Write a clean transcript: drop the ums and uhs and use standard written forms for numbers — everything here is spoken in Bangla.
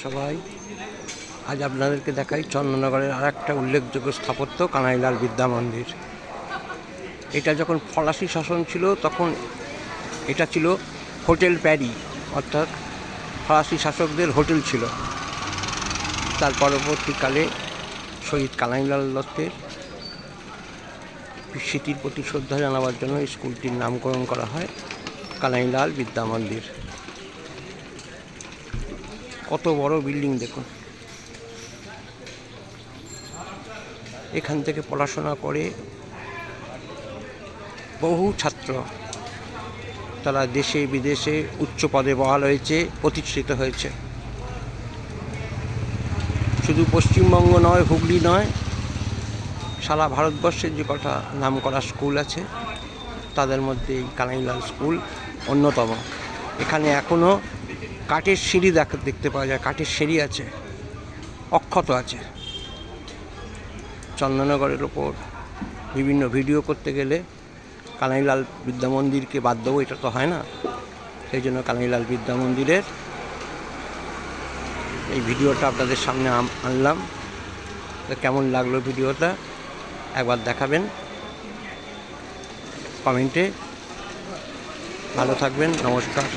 সবাই, আজ আপনাদেরকে দেখাই চন্দননগরের আর একটা উল্লেখযোগ্য স্থাপত্য কানাইলাল বিদ্যা মন্দির। এটা যখন ফরাসি শাসন ছিল তখন এটা ছিল হোটেল প্যারি, অর্থাৎ ফরাসি শাসকদের হোটেল ছিল। তার পরবর্তীকালে শহীদ কানাইলাল দত্তের স্মৃতির প্রতি শ্রদ্ধা জানাবার জন্য স্কুলটির নামকরণ করা হয় কানাইলাল বিদ্যা মন্দির। কত বড় বিল্ডিং দেখুন। এখান থেকে পড়াশোনা করে বহু ছাত্র তারা দেশে বিদেশে উচ্চ পদে বহাল হয়েছে, প্রতিষ্ঠিত হয়েছে। শুধু পশ্চিমবঙ্গ নয়, হুগলি নয়, সারা ভারতবর্ষের যে কটা নামকরা স্কুল আছে তাদের মধ্যে এই কানাইলাল স্কুল অন্যতম। এখানে এখনও কাঠের সিঁড়ি দেখতে পাওয়া যায়, কাঠের সিঁড়ি আছে, অক্ষত আছে। চন্দননগরের ওপর বিভিন্ন ভিডিও করতে গেলে কানাইলাল বিদ্যা মন্দিরকে বাদ দেবো, এটা তো হয় না। সেই জন্য কানাইলাল বিদ্যা মন্দিরের এই ভিডিওটা আপনাদের সামনে আনলাম। কেমন লাগলো ভিডিওটা একবার দেখাবেন কমেন্টে। ভালো থাকবেন, নমস্কার।